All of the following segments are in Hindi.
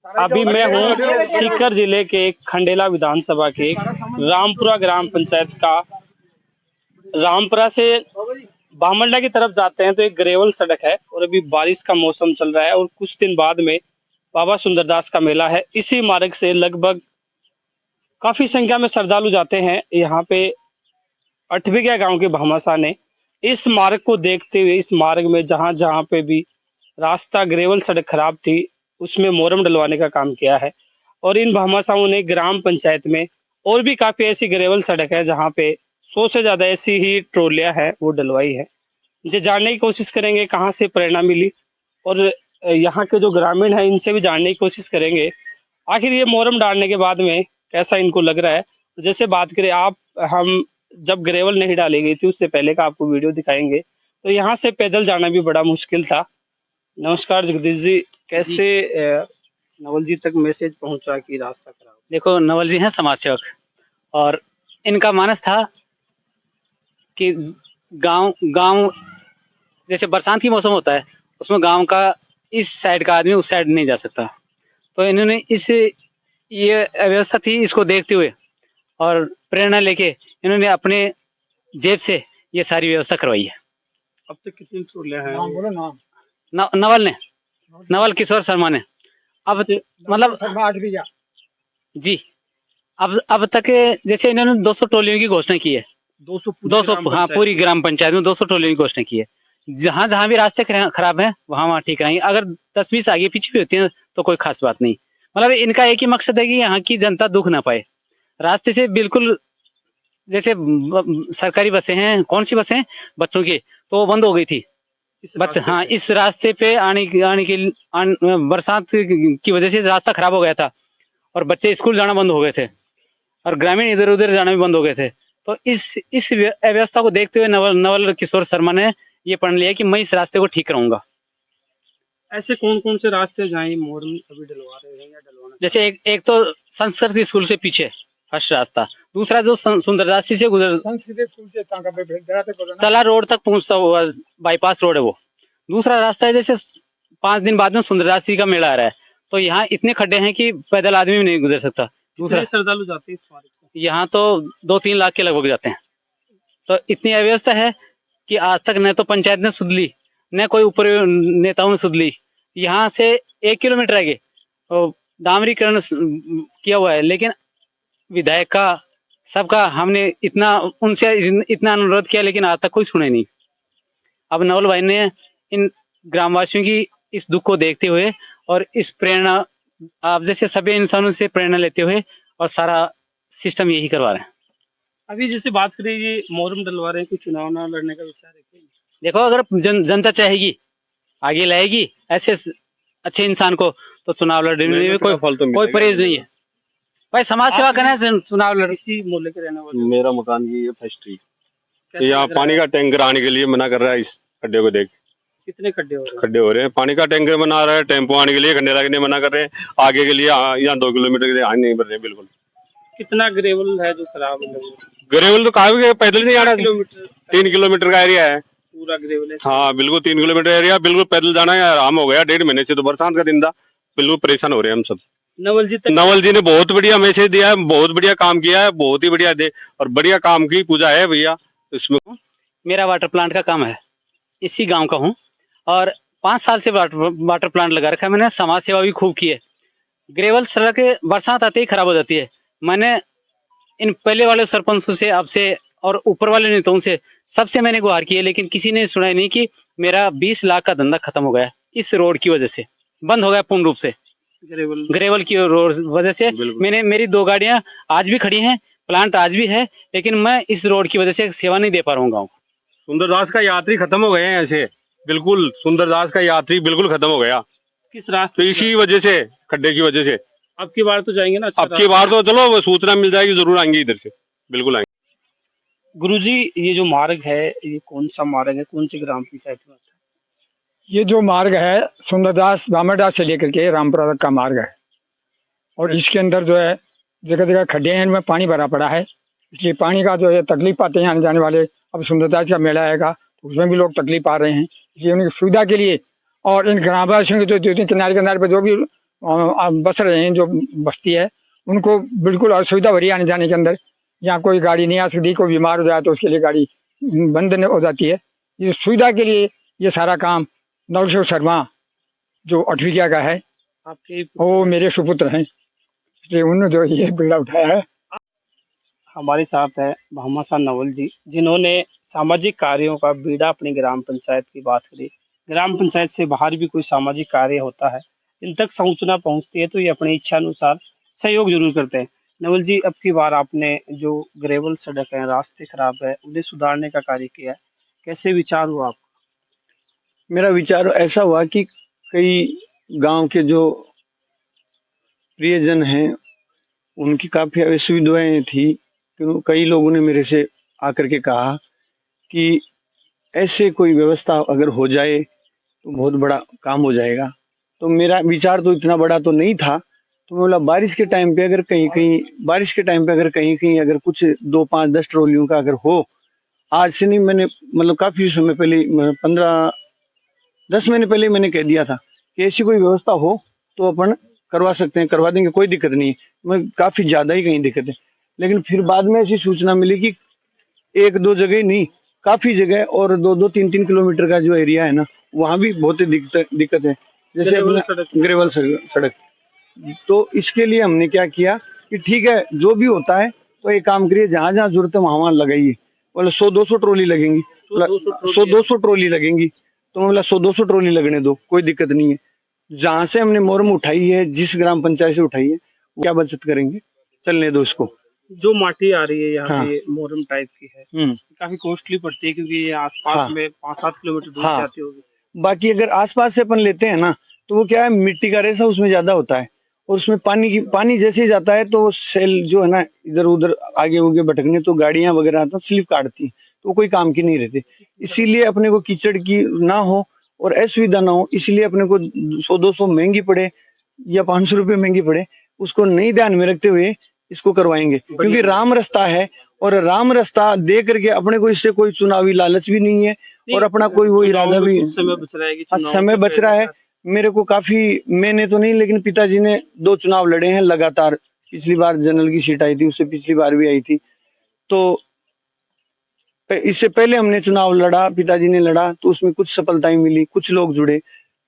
अभी मैं हूँ सीकर जिले के खंडेला विधानसभा के रामपुरा ग्राम पंचायत का। रामपुरा से बामंडा की तरफ जाते हैं तो एक ग्रेवल सड़क है और अभी बारिश का मौसम चल रहा है और कुछ दिन बाद में बाबा सुंदरदास का मेला है। इसी मार्ग से लगभग काफी संख्या में श्रद्धालु जाते हैं। यहाँ पे अठबिगिया गांव के भामाशाह ने इस मार्ग को देखते हुए इस मार्ग में जहां जहां पे भी रास्ता ग्रेवल सड़क खराब थी उसमें मोरम डलवाने का काम किया है। और इन भामाशाहों ने ग्राम पंचायत में और भी काफी ऐसी ग्रेवल सड़क है जहाँ पे 100 से ज्यादा ऐसी ही ट्रोलियां है वो डलवाई है। ये जानने की कोशिश करेंगे कहाँ से प्रेरणा मिली और यहाँ के जो ग्रामीण है इनसे भी जानने की कोशिश करेंगे आखिर ये मोरम डालने के बाद में कैसा इनको लग रहा है। जैसे बात करें आप, हम जब ग्रेवल नहीं डाली गई थी उससे पहले का आपको वीडियो दिखाएंगे तो यहाँ से पैदल जाना भी बड़ा मुश्किल था। नमस्कार जगदीश जी, कैसे नवल जी तक मैसेज पहुंचा कि रास्ता खराब? देखो, नवल जी हैं समाज सेवक और इनका मानस था कि गांव गांव जैसे बरसात की मौसम होता है उसमें गांव का इस साइड का आदमी उस साइड नहीं जा सकता, तो इन्होंने ये व्यवस्था थी इसको देखते हुए और प्रेरणा लेके इन्होंने अपने जेब से ये सारी व्यवस्था करवाई है। अब तक कितनी ट्रोलियां हैं? नवल किशोर शर्मा ने अब मतलब जी अब तक जैसे इन्होंने 200 टोलियों की घोषणा की है। 200 हाँ, पूरी ग्राम पंचायत में 200 टोलियों की घोषणा की है। जहाँ जहाँ भी रास्ते खराब हैं वहाँ ठीक रहेंगे। अगर 10-20 आगे पीछे भी होती हैं तो कोई खास बात नहीं। मतलब इनका एक ही मकसद है कि यहाँ की जनता दुख ना पाए। रास्ते से बिल्कुल जैसे सरकारी बसें हैं, कौन सी बसें बच्चों की, तो वो बंद हो गई थी। बच्चे हाँ, इस रास्ते पे आने के बरसात की वजह से रास्ता खराब हो गया था और बच्चे स्कूल जाना बंद हो गए थे और ग्रामीण इधर उधर जाना भी बंद हो गए थे। तो इस व्यवस्था को देखते हुए नवल किशोर शर्मा ने ये पढ़ लिया कि मैं इस रास्ते को ठीक कराऊंगा। ऐसे कौन कौन से रास्ते जहाँ मोरम अभी डलवा रहे हैं या डलवाना? जैसे एक तो संस्कृत स्कूल से पीछे फर्स्ट रास्ता, दूसरा जो सुंदरदास से गुजर सला रोड तक पहुंचता हुआ बाईपास रोड है वो। दूसरा रास्ता है जैसे 5 दिन बाद में सुंदरदास का मेला आ रहा है तो यहाँ इतने खड्डे हैं कि पैदल आदमी भी नहीं गुजर सकता। दूसरा श्रद्धालु जाते हैं इस मार्ग से? यहाँ तो 2-3 लाख के लगभग जाते हैं। तो इतनी अव्यवस्था है कि आज तक न तो पंचायत ने सुध ली न कोई ऊपर नेताओं ने सुध ली। यहाँ से 1 किलोमीटर आगे डामरीकरण किया हुआ है, लेकिन विधायक का सबका हमने उनसे इतना अनुरोध किया लेकिन आज तक कोई सुने नहीं। अब नवल भाई ने इन ग्रामवासियों की इस दुख को देखते हुए और इस प्रेरणा, आप जैसे सभी इंसानों से प्रेरणा लेते हुए और सारा सिस्टम यही करवा रहे हैं। अभी जैसे बात करें ये मोरम डलवा रहे हैं, कुछ चुनाव ना लड़ने का विचार है? देखो, अगर जनता चाहेगी आगे लाएगी ऐसे अच्छे इंसान को तो चुनाव लड़ने में कोई परहेज नहीं है। भाई समाज सेवा करना है, चुनाव लड़। इसी मोहल्ले के रहने वाले? मेरा मकान की ये फैक्ट्री, यहाँ पानी का टैंकर आने के लिए मना कर रहा है। इस खड्डे को देख कितने खड्डे हो रहे हैं? खड्डे हो रहे हैं, पानी का टैंकर बना रहा है, टेम्पो आने के लिए खंडेला के लिए मना कर रहे हैं, आगे के लिए यहाँ 2 किलोमीटर के लिए आगे नहीं बढ़ रहे बिल्कुल। कितना ग्रेवल है जो खराब है? ग्रेवल तो काफी, पैदल नहीं आना। 3 किलोमीटर का एरिया है पूरा ग्रेवल है? हाँ बिल्कुल 3 किलोमीटर एरिया, बिल्कुल पैदल जाना है आराम हो गया। 1.5 महीने से तो बरसात का दिन था, बिल्कुल परेशान हो रहे हैं हम सब। नवल जी ने बहुत बढ़िया मैसेज दिया है, बहुत बढ़िया काम किया है, बहुत ही बढ़िया और बढ़िया काम की पूजा है भैया इसमें। मेरा वाटर प्लांट का काम है, इसी गांव का हूँ और 5 साल से वाटर प्लांट लगा रखा है मैंने। समाज सेवा भी खूब की है। ग्रेवल सड़क बरसात आते ही खराब हो जाती है। मैंने इन पहले वाले सरपंचों से, आपसे और ऊपर वाले नेताओं से सबसे मैंने गुहार की है, लेकिन किसी ने सुना नहीं कि मेरा 20 लाख का धंधा खत्म हो गया इस रोड की वजह से, बंद हो गया पूर्ण रूप से। ग्रेवल की वजह से मेरी 2 गाड़ियां आज भी खड़ी हैं, प्लांट आज भी है, लेकिन मैं इस रोड की वजह से सेवा नहीं दे पा रहा हूँ गाँव। सुंदरदास का यात्री खत्म हो गए हैं ऐसे, बिल्कुल सुंदरदास का यात्री बिल्कुल खत्म हो गया। किस रास्ते? तो इसी वजह से, खड्डे की वजह से। अब की बार तो जाएंगे ना? अब की बार तो चलो सूचना मिल जाएगी, जरूर आएंगे इधर से, बिल्कुल आएंगे। गुरुजी, ये जो मार्ग है ये कौन सा मार्ग है, कौन सी ग्राम पंचायत में आता है? ये जो मार्ग है सुंदरदास बामंडा से लेकर के रामपुरा तक का मार्ग है और इसके अंदर जो है जगह जगह खड्डे हैं, इनमें पानी भरा पड़ा है, इसलिए पानी का जो है तकलीफ पाते हैं आने जाने वाले। अब सुंदरदास का मेला आएगा तो उसमें भी लोग तकलीफ पा रहे हैं, इसलिए उनकी सुविधा के लिए और इन ग्रामवासियों के जो किनारे किनारे पर जो भी बस रहे हैं, जो बस्ती है उनको बिल्कुल असुविधा हो रही है आने जाने के अंदर। यहाँ कोई गाड़ी नहीं आ सकती, कोई बीमार हो जाए तो उसके लिए गाड़ी बंद हो जाती है। ये सुविधा के लिए ये सारा काम नवल शर्मा जो अठविया का है, आपके वो मेरे सुपुत्र हैं, इसलिए उन्होंने जो ये बीड़ा उठाया है। हमारे साथ है भामाशाह नवल जी, जिन्होंने सामाजिक कार्यों का बीड़ा अपनी ग्राम पंचायत की बात करी। ग्राम पंचायत से बाहर भी कोई सामाजिक कार्य होता है, इन तक सूचना पहुंचती है तो ये अपनी इच्छा अनुसार सहयोग जरूर करते हैं। नवल जी, अब की बार आपने जो ग्रेवल सड़क है, रास्ते खराब है, उन्हें सुधारने का कार्य किया है, कैसे विचार हुआ आपका? मेरा विचार ऐसा हुआ कि कई गांव के जो प्रियजन हैं उनकी काफी असुविधाएं थी, तो कई लोगों ने मेरे से आकर के कहा कि ऐसे कोई व्यवस्था अगर हो जाए तो बहुत बड़ा काम हो जाएगा। तो मेरा विचार तो इतना बड़ा तो नहीं था, तो मैं बोला बारिश के टाइम पे अगर कहीं कहीं अगर कुछ 2, 5, 10 ट्रॉलियों का अगर हो, आज से नहीं, मैंने मतलब काफी समय पहले 10 महीने पहले मैंने कह दिया था कि ऐसी कोई व्यवस्था हो तो अपन करवा सकते हैं, करवा देंगे, कोई दिक्कत नहीं है। मैं काफी ज्यादा ही कहीं दिक्कत है, लेकिन फिर बाद में ऐसी सूचना मिली कि 1-2 जगह नहीं, काफी जगह और 2-2, 3-3 किलोमीटर का जो एरिया है ना, वहाँ भी बहुत ही दिक्कत है, जैसे ग्रेवल सड़क। तो इसके लिए हमने क्या किया कि ठीक है, जो भी होता है तो एक काम करिए, जहाँ जहाँ जरूरत है वहाँ लगाइए। बोले 100-200 ट्रॉली लगेंगी, 100-200 ट्रॉली लगेंगी, तो मैं बोला 100-200 ट्रॉली लगने दो, कोई दिक्कत नहीं है। जहाँ से हमने मोरम उठाई है, जिस ग्राम पंचायत से उठाई है, क्या बचत करेंगे, चलने दो उसको। जो माटी आ रही है यहाँ हाँ। पे मोरम टाइप की है, काफी कॉस्टली पड़ती है क्योंकि ये आसपास हाँ। में 5-7 किलोमीटर दूर हाँ। से आती होगी। बाकी अगर आसपास से अपन लेते हैं ना, तो वो क्या है, मिट्टी का रेसा उसमें ज्यादा होता है, और उसमें पानी जैसे ही जाता है तो वो सेल जो है ना इधर उधर आगे उगे भटकने, तो गाड़ियां वगैरह तो स्लिप काटती हैं, तो वो कोई काम की नहीं रहती। इसीलिए अपने को कीचड़ की ना हो और असुविधा ना हो, इसलिए अपने को 100-200 महंगी पड़े या 500 रुपये महंगी पड़े, उसको नहीं ध्यान में रखते हुए इसको करवाएंगे, क्योंकि राम रास्ता है, और राम रास्ता दे करके अपने को इससे कोई चुनावी लालच भी नहीं है, और अपना कोई वो इरादा भी, समय बच रहा है कि समय बच रहा है। मेरे को काफी, मैंने तो नहीं, लेकिन पिताजी ने 2 चुनाव लड़े हैं लगातार। पिछली बार जनरल की सीट आई थी, उससे पिछली बार भी आई थी, तो इससे पहले हमने चुनाव लड़ा, पिताजी ने लड़ा, तो उसमें कुछ सफलताएं मिली, कुछ लोग जुड़े।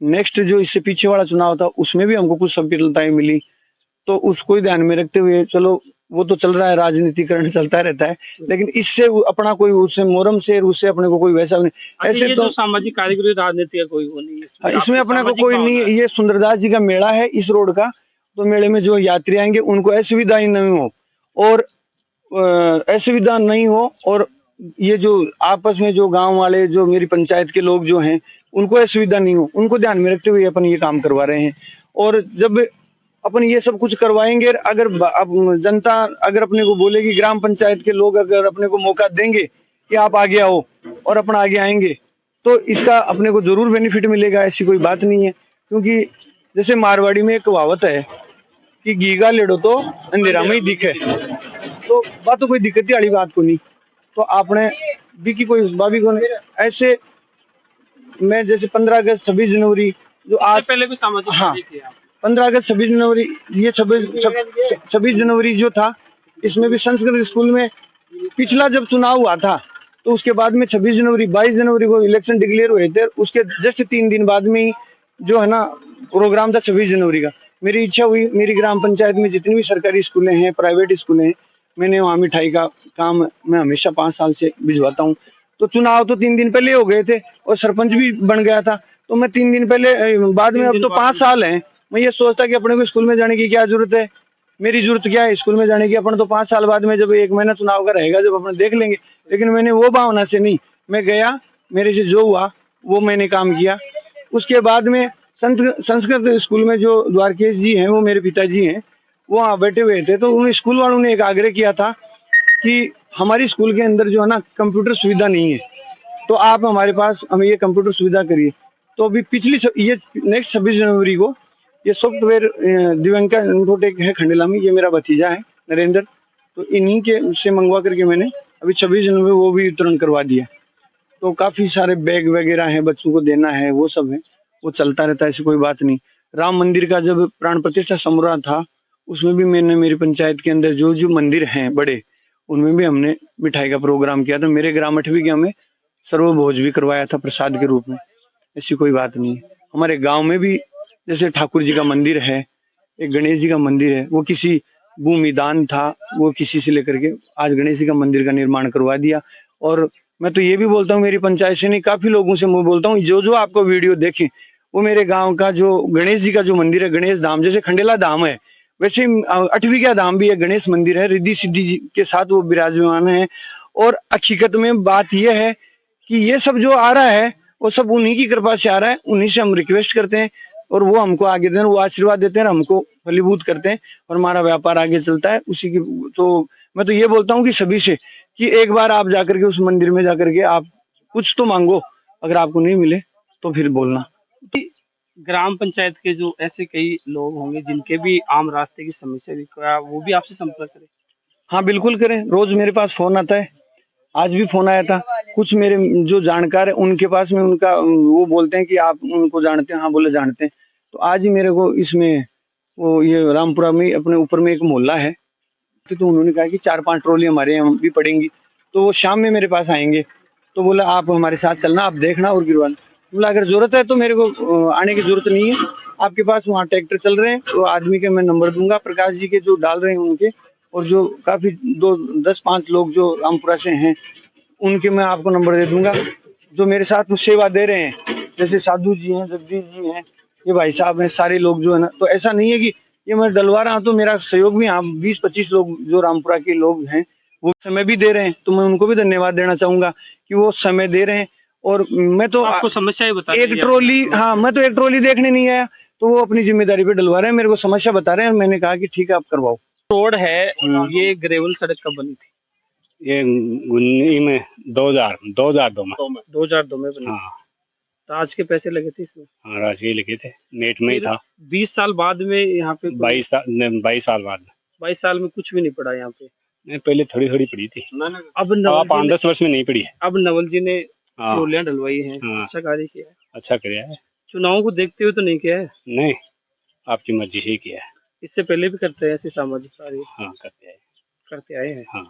नेक्स्ट जो इससे पीछे वाला चुनाव था उसमें भी हमको कुछ सफलताएं मिली, तो उसको ही ध्यान में रखते हुए, चलो वो तो चल रहा है, राजनीतिकरण चलता रहता है, लेकिन इससे अपना कोई, उससे मोरम से उससे अपने को कोई वैसा नहीं। ऐसे तो सामाजिक कार्य राजनीति का कोई वो नहीं है, इसमें अपने को कोई नहीं है। ये सुंदरदास जी का मेला है इस रोड का, तो मेले में जो यात्री आएंगे उनको असुविधा ही नहीं हो, और असुविधा नहीं हो, और ये जो आपस में जो गांव वाले, जो मेरी पंचायत के लोग जो हैं, उनको असुविधा नहीं हो, उनको ध्यान में रखते हुए अपन ये काम करवा रहे हैं। और जब अपन ये सब कुछ करवाएंगे, अगर जनता अगर अपने को बोलेगी, ग्राम पंचायत के लोग अगर अपने को मौका देंगे कि आप आगे आओ, और अपन आगे आएंगे, तो इसका अपने को जरूर बेनिफिट मिलेगा, ऐसी कोई बात नहीं है। क्योंकि जैसे मारवाड़ी में एक कहावत है कि गीगा लेडो तो अंधेरा में ही दिखे, तो बात तो कोई दिक्कत वाली बात को नहीं। तो आपने की कोई बाबी को ऐसे, मैं जैसे 15 अगस्त 26 जनवरी जो आज पहले भी सामाजिक, हाँ, 15 अगस्त 26 जनवरी, ये 26 जनवरी जो था, इसमें भी संस्कृत स्कूल में पिछला जब चुनाव हुआ था, तो उसके बाद में 26 जनवरी 22 जनवरी को इलेक्शन डिक्लेयर हुए थे, उसके जस्ट 3 दिन बाद में ही जो है ना प्रोग्राम था 26 जनवरी का। मेरी इच्छा हुई, मेरी ग्राम पंचायत में जितनी भी सरकारी स्कूलें हैं, प्राइवेट स्कूलें हैं, मैंने वहाँ मिठाई का काम मैं हमेशा 5 साल से भिजवाता हूँ। तो चुनाव तो 3 दिन पहले हो गए थे, और सरपंच भी बन गया था, तो मैं 3 दिन पहले, बाद में अब तो 5 साल हैं, मैं ये सोचता कि अपने को स्कूल में जाने की क्या जरूरत है, मेरी जरूरत क्या है स्कूल में जाने की, अपन तो 5 साल बाद में जब 1 महीना चुनाव का रहेगा जब अपन देख लेंगे। लेकिन मैंने वो भावना से नहीं, मैं गया, मेरे से जो हुआ वो मैंने काम किया। उसके बाद में संस्कृत स्कूल में जो द्वारकेश जी हैं, वो मेरे पिताजी हैं, वो वहाँ बैठे हुए थे, तो उन स्कूल वालों ने एक आग्रह किया था कि हमारी स्कूल के अंदर जो है ना कंप्यूटर सुविधा नहीं है, तो आप हमारे पास हमें ये कंप्यूटर सुविधा करिए। तो अभी ये नेक्स्ट 26 जनवरी को ये सॉफ्टवेयर दिव्यांका इन्फोटेक है खंडेला में, ये मेरा भतीजा है नरेंद्र, तो इन्हीं के से मंगवा करके मैंने अभी 26 जनवरी वो भी वितरण करवा दिया। तो काफी सारे बैग वगैरह हैं, बच्चों को देना है, वो सब है, वो चलता रहता है, ऐसी कोई बात नहीं। राम मंदिर का जब प्राण प्रतिष्ठा समारोह था, उसमें भी मैंने मेरी पंचायत के अंदर जो जो मंदिर हैं बड़े, उनमें भी हमने मिठाई का प्रोग्राम किया था। मेरे ग्राम 8वीं के हमें सर्वभोज भी करवाया था प्रसाद के रूप में। ऐसी कोई बात नहीं है। हमारे गांव में भी जैसे ठाकुर जी का मंदिर है, एक गणेश जी का मंदिर है, वो किसी भूमि दान था, वो किसी से लेकर के आज गणेश जी का मंदिर का निर्माण करवा दिया। और मैं तो ये भी बोलता हूँ, मेरी पंचायत से नहीं, काफी लोगों से मैं बोलता हूँ, जो जो आपको वीडियो देखें वो मेरे गांव का जो गणेश जी का जो मंदिर है, गणेश धाम, जैसे खंडेला धाम है वैसे 8वीं का धाम भी है, गणेश मंदिर है, रिद्धि सिद्धि जी के साथ वो विराजमान है। और हकीकत में बात यह है कि ये सब जो आ रहा है वो सब उन्हीं की कृपा से आ रहा है, उन्हीं से हम रिक्वेस्ट करते हैं और वो हमको आगे देते हैं, वो आशीर्वाद देते हैं, हमको फलीभूत करते हैं और हमारा व्यापार आगे चलता है उसी की। तो मैं तो ये बोलता हूँ कि सभी से कि एक बार आप जाकर के उस मंदिर में जाकर के आप कुछ तो मांगो, अगर आपको नहीं मिले तो फिर बोलना। ग्राम पंचायत के जो ऐसे कई लोग होंगे जिनके भी आम रास्ते की समस्या भी, क्या वो भी आपसे संपर्क करें? हाँ बिल्कुल करें, रोज मेरे पास फोन आता है, आज भी फोन आया था। कुछ मेरे जो जानकार है उनके पास में उनका वो बोलते हैं कि आप उनको जानते हैं? हाँ बोले जानते हैं। तो आज ही मेरे को इसमें वो ये रामपुरा में अपने ऊपर में एक मोहल्ला है, तो उन्होंने कहा कि 4-5 ट्रॉली हमारे यहाँ भी पड़ेंगी, तो वो शाम में मेरे पास आएंगे। तो बोला आप हमारे साथ चलना, आप देखना और गिरवाना। बोला अगर जरूरत है तो मेरे को आने की जरूरत नहीं है, आपके पास वहाँ ट्रैक्टर चल रहे हैं तो आदमी के मैं नंबर दूंगा, प्रकाश जी के जो डाल रहे हैं उनके, और जो काफी 10-5 लोग जो रामपुरा से हैं उनके मैं आपको नंबर दे दूंगा, जो मेरे साथ सेवा दे रहे हैं। जैसे साधु जी हैं, जगदीश जी हैं, ये भाई साहब हैं, सारे लोग जो है ना, तो ऐसा नहीं है कि ये मैं डलवा रहा हूँ, तो मेरा सहयोग भी, हाँ 20-25 लोग जो रामपुरा के लोग हैं वो समय भी दे रहे हैं, तो मैं उनको भी धन्यवाद देना चाहूंगा कि वो समय दे रहे हैं। और मैं तो आपको समस्या बता एक ट्रॉली, हाँ मैं तो एक ट्रॉली देखने नहीं आया, तो वो अपनी जिम्मेदारी पे डलवा रहे हैं, मेरे को समस्या बता रहे हैं, मैंने कहा कि ठीक है आप करवाओ। रोड है, ये ग्रेवल सड़क कब बनी थी? ये 19 में 2002 में 2002 में बनी। हाँ तो आज के पैसे लगे थे इसमें? हाँ, राजगीर लिखे थे, नेट में ही था। 20 साल बाद में यहाँ पे 22 साल बाद। 22 साल में कुछ भी नहीं पड़ा यहाँ पे? नहीं, पहले थोड़ी थोड़ी पड़ी थी, अब नवल जी 5-10 वर्ष में नहीं पड़ी है। अब नवल जी ने हाँ ट्रॉलियां डलवाई हैं, हाँ। अच्छा कार्य किया है। अच्छा किया है। चुनाव को देखते हुए तो नहीं किया है? नहीं, आपकी मर्जी से ही किया है। इससे पहले भी करते हैं ऐसे सामाजिक कार्य? हाँ करते हैं। करते आए हैं। हाँ।